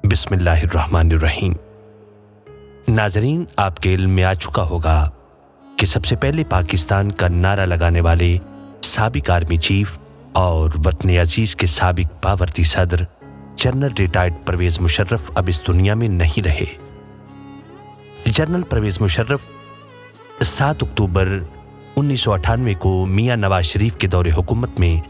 बिस्मिल्लाहिर्रहमानिर्रहीम। नाजरीन, आपके इल्म में आ चुका होगा कि सबसे पहले पाकिस्तान का नारा लगाने वाले साबिक आर्मी चीफ और वतन अजीज के साबिक बावरती सदर जनरल रिटायर्ड परवेज मुशर्रफ अब इस दुनिया में नहीं रहे। जनरल परवेज मुशर्रफ 7 अक्टूबर 1998 को मियां नवाज शरीफ के दौरे हुकूमत में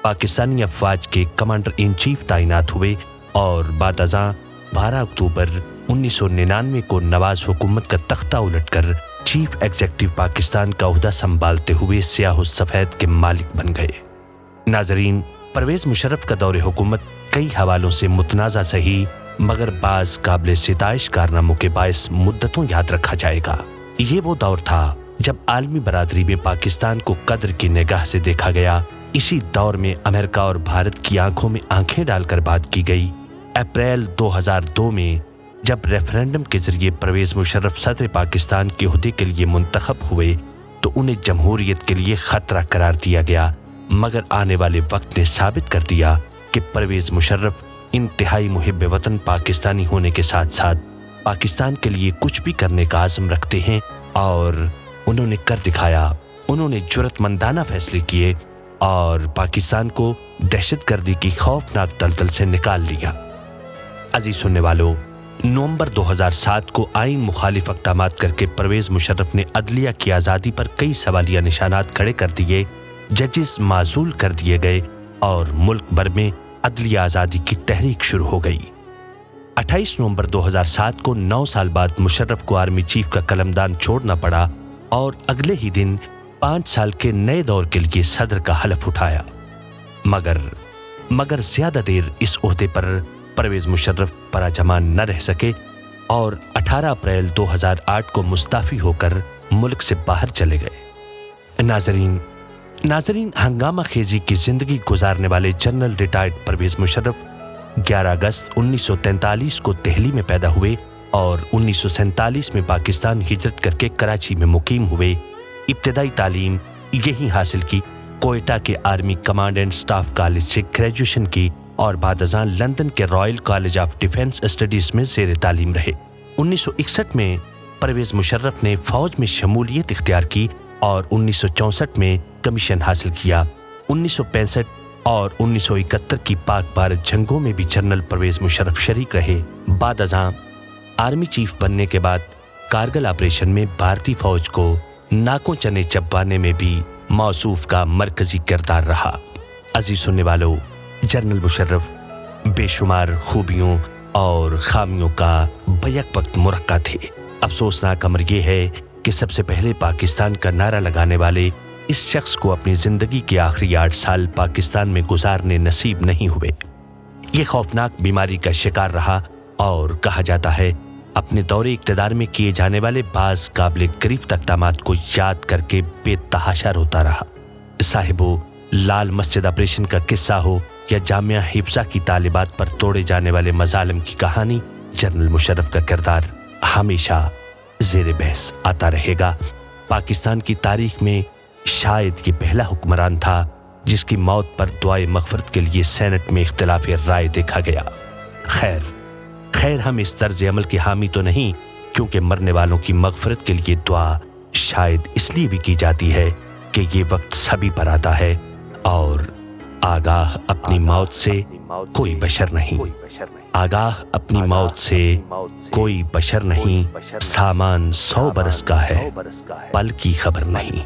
पाकिस्तानी अफवाज के कमांडर इन चीफ तैनात हुए और बाद अज़ां 12 अक्टूबर 1999 को नवाज हुकूमत का तख्ता उलटकर चीफ एग्जीक्यूटिव पाकिस्तान का ओहदा संभालते हुए स्याह सफ़ेद के मालिक बन गए। नाजरीन, परवेज मुशर्रफ का दौरे हुकूमत कई हवालों से मुतनाज़ा सही मगर बाज़ काबिल सिताइश कारनामों के बायस मुद्दतों याद रखा जाएगा। ये वो दौर था जब आलमी बरादरी में पाकिस्तान को कद्र की निगाह से देखा गया। इसी दौर में अमेरिका और भारत की आंखों में आंखें डालकर बात की गई। अप्रैल 2002 में जब रेफरेंडम के जरिए परवेज मुशर्रफ सदर पाकिस्तान के ओहदे के लिए मुंतखब हुए तो उन्हें जमहूरियत के लिए खतरा करार दिया गया, मगर आने वाले वक्त ने साबित कर दिया कि परवेज मुशर्रफ इंतहाई मुहिब वतन पाकिस्तानी होने के साथ साथ पाकिस्तान के लिए कुछ भी करने का आज़म रखते हैं और उन्होंने कर दिखाया। उन्होंने जुर्रतमंदाना फैसले किए और पाकिस्तान को दहशतगर्दी की खौफनाक दलदल से निकाल लिया। अजीज सुनने वालों, नवंबर 2007 को आइन मुखालिफ अक़दामात करके परवेज मुशर्रफ ने अदलिया की आज़ादी पर कई सवालिया निशानात खड़े कर दिए। जजेस माजूल कर दिए गए और मुल्क भर में अदलिया आज़ादी की तहरीक शुरू हो गई। 28 नवंबर 2007 को 9 साल बाद मुशर्रफ को आर्मी चीफ का कलमदान छोड़ना पड़ा और अगले ही दिन 5 साल के नए दौर के लिए सदर का हलफ उठाया। मगर ज्यादा देर इस ओहदे पर परवेज मुशर्रफ पराजमान न रह सके और 18 अप्रैल 2008 को मुस्ताफी होकर मुल्क से बाहर चले गए। नाजरीन, हंगामा खेजी की जिंदगी गुजारने वाले जनरल रिटायर्ड परवेज मुशर्रफ 11 अगस्त 1943 को दिल्ली में पैदा हुए और 1947 में पाकिस्तान हिजरत करके कराची में मुकीम हुए। इब्तदाई तालीम यहीं हासिल की। कोयटा के army command and staff college से ग्रेजुएशन की और बाद अज़ां लंदन के royal college of defence studies में ज़ेर तालीम रहे। 1961 में परवेज मुशर्रफ ने फौज में शमूलियत इख्तियार की और 1964 में कमीशन हासिल किया। 1965 और 1971 की पाक भारत जंगों में भी जनरल परवेज मुशर्रफ शरीक रहे। बाद अज़ां आर्मी चीफ बनने के बाद कारगिल ऑपरेशन में भारतीय फौज को नाकों चने चबवाने में भी मौसूफ का मरकजी किरदार रहा। अजीज सुनने वालों, जनरल मुशर्रफ बेशुमार खूबियों और खामियों का बैक वक्त मुरक्का थे। अफसोसनाक अमर यह है कि सबसे पहले पाकिस्तान का नारा लगाने वाले इस शख्स को अपनी जिंदगी के आखिरी 8 साल पाकिस्तान में गुजारने नसीब नहीं हुए। ये खौफनाक बीमारी का शिकार रहा और कहा जाता है अपने दौरे इक़्तिदार में किए जाने वाले बाज़ काबिल गिरफ्त इक़दामात को याद करके बेतहाशा रोता रहा। साहिबो, लाल मस्जिद ऑपरेशन का किस्सा हो या जामिया हिफ्ज़ा की तालिबात पर तोड़े जाने वाले मज़ालिम की कहानी, जनरल मुशर्रफ का किरदार हमेशा ज़ेर बहस आता रहेगा। पाकिस्तान की तारीख में शायद ये पहला हुक्मरान था जिसकी मौत पर दुआए मग़फ़िरत के लिए सेनेट में इख्तिलाफ़ राय देखा गया। खैर हम इस तर्ज अमल के हामी तो नहीं, क्योंकि मरने वालों की मग़फ़िरत के लिए दुआ शायद इसलिए भी की जाती है कि ये वक्त सभी पर आता है और आगाह अपनी मौत से कोई बशर नहीं। आगाह अपनी मौत से कोई बशर नहीं। सामान 100 बरस का है, पल की खबर नहीं।